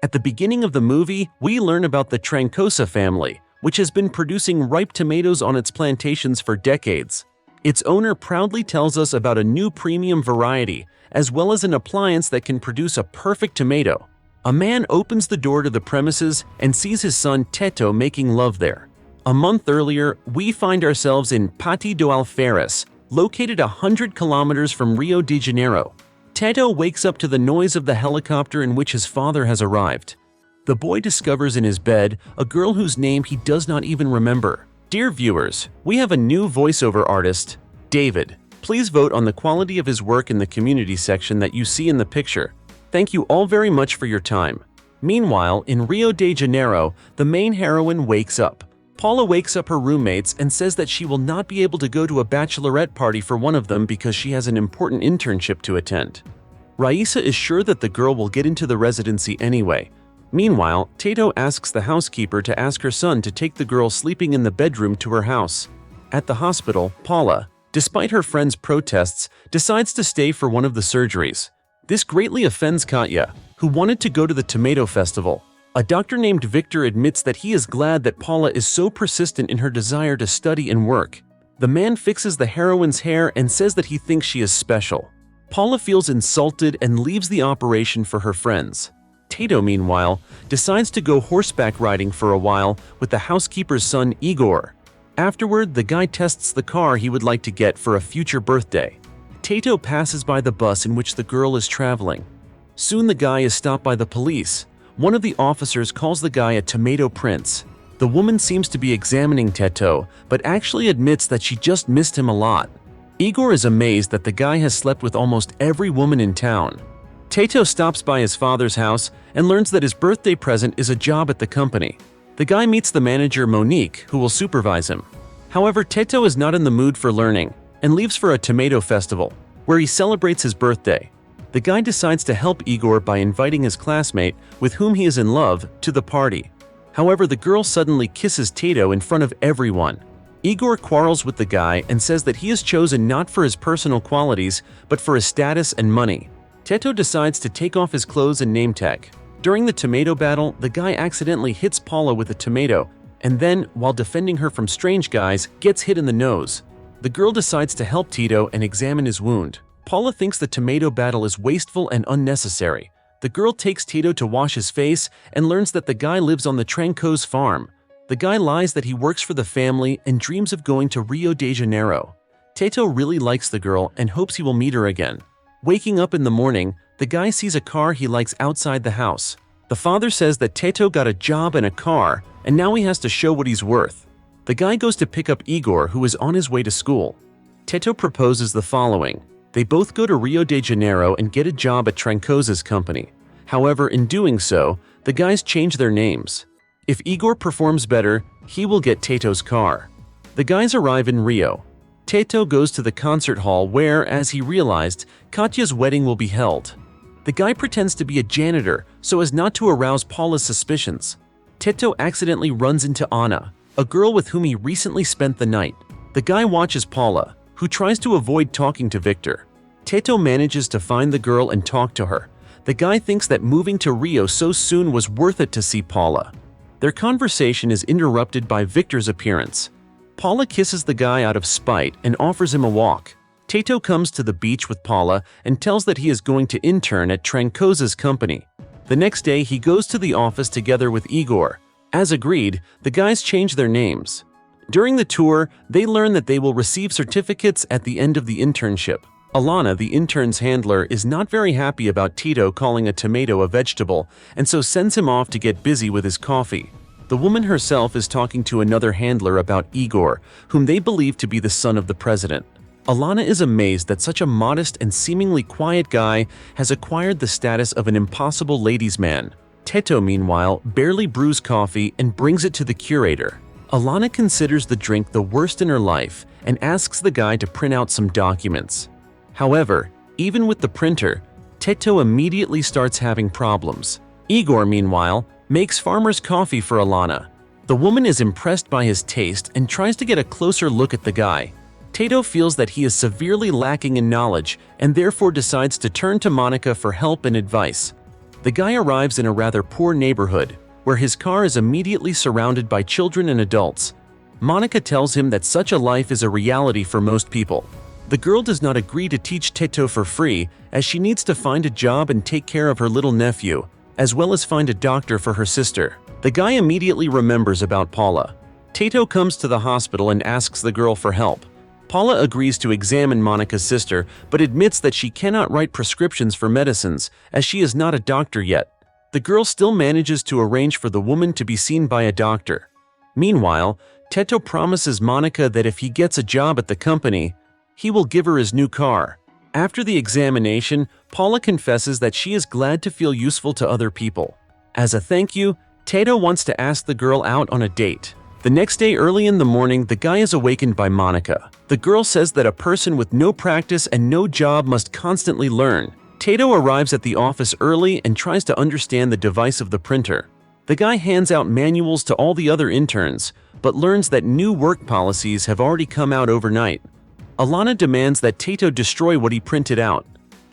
At the beginning of the movie, we learn about the Trancosa family, which has been producing ripe tomatoes on its plantations for decades. Its owner proudly tells us about a new premium variety, as well as an appliance that can produce a perfect tomato. A man opens the door to the premises and sees his son Teto making love there. A month earlier, we find ourselves in Pati do Alferes, located 100 kilometers from Rio de Janeiro. Teto wakes up to the noise of the helicopter in which his father has arrived. The boy discovers in his bed a girl whose name he does not even remember. Dear viewers, we have a new voiceover artist, David. Please vote on the quality of his work in the community section that you see in the picture. Thank you all very much for your time. Meanwhile, in Rio de Janeiro, the main heroine wakes up. Paula wakes up her roommates and says that she will not be able to go to a bachelorette party for one of them because she has an important internship to attend. Raisa is sure that the girl will get into the residency anyway. Meanwhile, Teto asks the housekeeper to ask her son to take the girl sleeping in the bedroom to her house. At the hospital, Paula, despite her friend's protests, decides to stay for one of the surgeries. This greatly offends Katya, who wanted to go to the tomato festival. A doctor named Victor admits that he is glad that Paula is so persistent in her desire to study and work. The man fixes the heroine's hair and says that he thinks she is special. Paula feels insulted and leaves the operation for her friends. Teto, meanwhile, decides to go horseback riding for a while with the housekeeper's son Igor. Afterward, the guy tests the car he would like to get for a future birthday. Teto passes by the bus in which the girl is traveling. Soon the guy is stopped by the police. One of the officers calls the guy a tomato prince. The woman seems to be examining Teto, but actually admits that she just missed him a lot. Igor is amazed that the guy has slept with almost every woman in town. Teto stops by his father's house and learns that his birthday present is a job at the company. The guy meets the manager Monique, who will supervise him. However, Teto is not in the mood for learning and leaves for a tomato festival, where he celebrates his birthday. The guy decides to help Igor by inviting his classmate, with whom he is in love, to the party. However, the girl suddenly kisses Teto in front of everyone. Igor quarrels with the guy and says that he is chosen not for his personal qualities, but for his status and money. Teto decides to take off his clothes and name tag. During the tomato battle, the guy accidentally hits Paula with a tomato, and then, while defending her from strange guys, gets hit in the nose. The girl decides to help Teto and examine his wound. Paula thinks the tomato battle is wasteful and unnecessary. The girl takes Teto to wash his face and learns that the guy lives on the Tranco's farm. The guy lies that he works for the family and dreams of going to Rio de Janeiro. Teto really likes the girl and hopes he will meet her again. Waking up in the morning, the guy sees a car he likes outside the house. The father says that Teto got a job and a car, and now he has to show what he's worth. The guy goes to pick up Igor, who is on his way to school. Teto proposes the following. They both go to Rio de Janeiro and get a job at Trancosa's company. However, in doing so, the guys change their names. If Igor performs better, he will get Teto's car. The guys arrive in Rio. Teto goes to the concert hall where, as he realized, Katya's wedding will be held. The guy pretends to be a janitor so as not to arouse Paula's suspicions. Teto accidentally runs into Anna, a girl with whom he recently spent the night. The guy watches Paula, who tries to avoid talking to Victor. Teto manages to find the girl and talk to her. The guy thinks that moving to Rio so soon was worth it to see Paula. Their conversation is interrupted by Victor's appearance. Paula kisses the guy out of spite and offers him a walk. Teto comes to the beach with Paula and tells that he is going to intern at Trancosa's company. The next day, he goes to the office together with Igor. As agreed, the guys change their names. During the tour, they learn that they will receive certificates at the end of the internship. Alana, the intern's handler, is not very happy about Teto calling a tomato a vegetable, and so sends him off to get busy with his coffee. The woman herself is talking to another handler about Igor, whom they believe to be the son of the president. Alana is amazed that such a modest and seemingly quiet guy has acquired the status of an impossible ladies' man. Teto, meanwhile, barely brews coffee and brings it to the curator. Alana considers the drink the worst in her life and asks the guy to print out some documents. However, even with the printer, Teto immediately starts having problems. Igor, meanwhile, makes farmer's coffee for Alana. The woman is impressed by his taste and tries to get a closer look at the guy. Teto feels that he is severely lacking in knowledge and therefore decides to turn to Monica for help and advice. The guy arrives in a rather poor neighborhood, where his car is immediately surrounded by children and adults. Monica tells him that such a life is a reality for most people. The girl does not agree to teach Teto for free, as she needs to find a job and take care of her little nephew, as well as find a doctor for her sister. The guy immediately remembers about Paula. Teto comes to the hospital and asks the girl for help. Paula agrees to examine Monica's sister, but admits that she cannot write prescriptions for medicines, as she is not a doctor yet. The girl still manages to arrange for the woman to be seen by a doctor. Meanwhile, Teto promises Monica that if he gets a job at the company, he will give her his new car. After the examination, Paula confesses that she is glad to feel useful to other people. As a thank you, Teto wants to ask the girl out on a date. The next day early in the morning, the guy is awakened by Monica. The girl says that a person with no practice and no job must constantly learn. Teto arrives at the office early and tries to understand the device of the printer. The guy hands out manuals to all the other interns, but learns that new work policies have already come out overnight. Alana demands that Teto destroy what he printed out.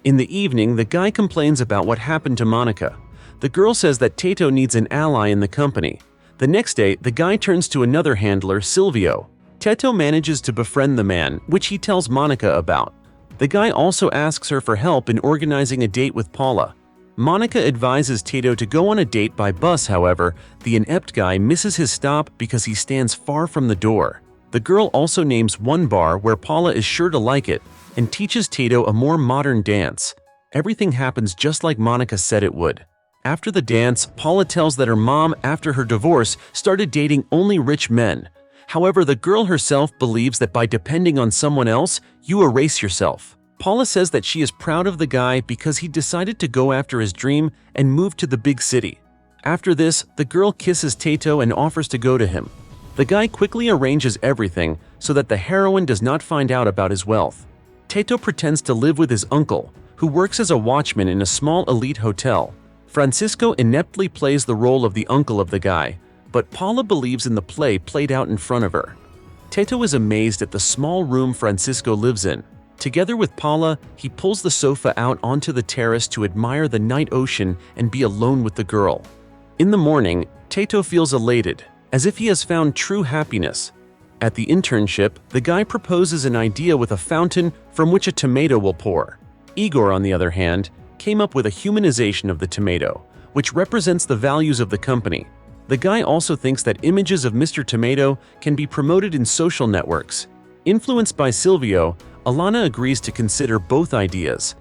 In the evening, the guy complains about what happened to Monica. The girl says that Teto needs an ally in the company. The next day, the guy turns to another handler, Silvio. Teto manages to befriend the man, which he tells Monica about. The guy also asks her for help in organizing a date with Paula. Monica advises Teto to go on a date by bus, however, the inept guy misses his stop because he stands far from the door. The girl also names one bar where Paula is sure to like it and teaches Teto a more modern dance. Everything happens just like Monica said it would. After the dance, Paula tells that her mom, after her divorce, started dating only rich men. However, the girl herself believes that by depending on someone else, you erase yourself. Paula says that she is proud of the guy because he decided to go after his dream and move to the big city. After this, the girl kisses Teto and offers to go to him. The guy quickly arranges everything so that the heroine does not find out about his wealth. Teto pretends to live with his uncle, who works as a watchman in a small elite hotel. Francisco ineptly plays the role of the uncle of the guy, but Paula believes in the play played out in front of her. Teto is amazed at the small room Francisco lives in. Together with Paula, he pulls the sofa out onto the terrace to admire the night ocean and be alone with the girl. In the morning, Teto feels elated, as if he has found true happiness. At the internship, the guy proposes an idea with a fountain from which a tomato will pour. Igor, on the other hand, came up with a humanization of the tomato, which represents the values of the company. The guy also thinks that images of Mr. Tomato can be promoted in social networks. Influenced by Silvio, Alana agrees to consider both ideas.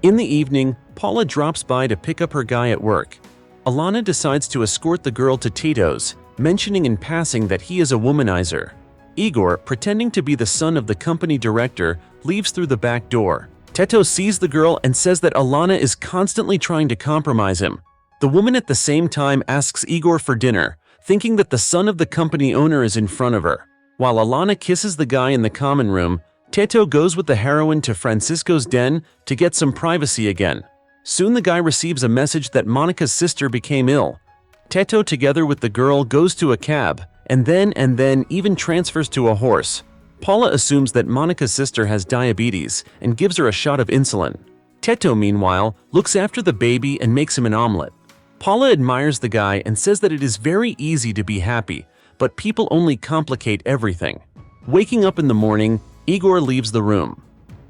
In the evening, Paula drops by to pick up her guy at work. Alana decides to escort the girl to Tito's, mentioning in passing that he is a womanizer. Igor, pretending to be the son of the company director, leaves through the back door. Teto sees the girl and says that Alana is constantly trying to compromise him. The woman at the same time asks Igor for dinner, thinking that the son of the company owner is in front of her. While Alana kisses the guy in the common room, Teto goes with the heroine to Francisco's den to get some privacy again. Soon the guy receives a message that Monica's sister became ill. Teto, together with the girl, goes to a cab, and then even transfers to a horse. Paula assumes that Monica's sister has diabetes and gives her a shot of insulin. Teto, meanwhile, looks after the baby and makes him an omelet. Paula admires the guy and says that it is very easy to be happy, but people only complicate everything. Waking up in the morning, Igor leaves the room.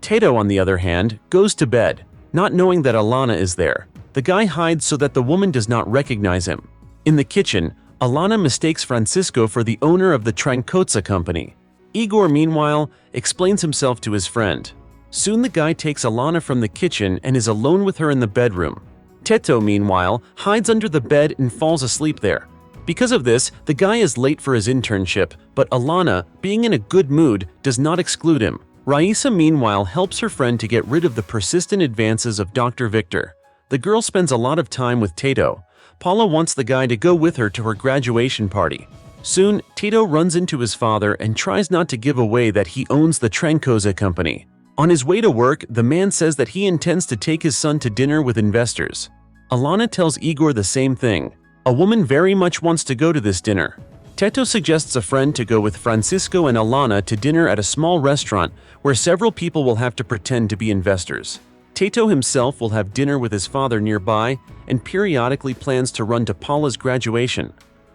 Teto, on the other hand, goes to bed, not knowing that Alana is there. The guy hides so that the woman does not recognize him. In the kitchen, Alana mistakes Francisco for the owner of the Trancoza company. Igor, meanwhile, explains himself to his friend. Soon the guy takes Alana from the kitchen and is alone with her in the bedroom. Teto, meanwhile, hides under the bed and falls asleep there. Because of this, the guy is late for his internship, but Alana, being in a good mood, does not exclude him. Raisa, meanwhile, helps her friend to get rid of the persistent advances of Dr. Victor. The girl spends a lot of time with Teto. Paula wants the guy to go with her to her graduation party. Soon, Teto runs into his father and tries not to give away that he owns the Trancoza company. On his way to work, the man says that he intends to take his son to dinner with investors. Alana tells Igor the same thing. A woman very much wants to go to this dinner. Teto suggests a friend to go with Francisco and Alana to dinner at a small restaurant where several people will have to pretend to be investors. Tato himself will have dinner with his father nearby and periodically plans to run to Paula's graduation.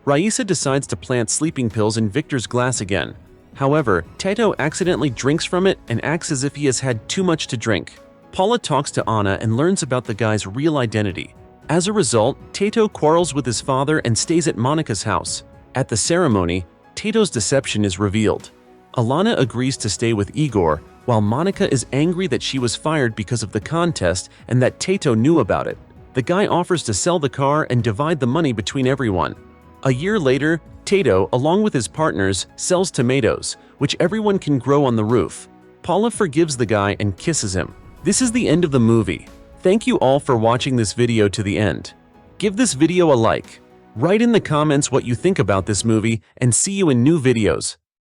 Raisa decides to plant sleeping pills in Victor's glass again. However, Tato accidentally drinks from it and acts as if he has had too much to drink. Paula talks to Anna and learns about the guy's real identity. As a result, Tato quarrels with his father and stays at Monica's house. At the ceremony, Tato's deception is revealed. Alana agrees to stay with Igor, while Monica is angry that she was fired because of the contest and that Tato knew about it. The guy offers to sell the car and divide the money between everyone. A year later, Tato, along with his partners, sells tomatoes, which everyone can grow on the roof. Paula forgives the guy and kisses him. This is the end of the movie. Thank you all for watching this video to the end. Give this video a like. Write in the comments what you think about this movie and see you in new videos.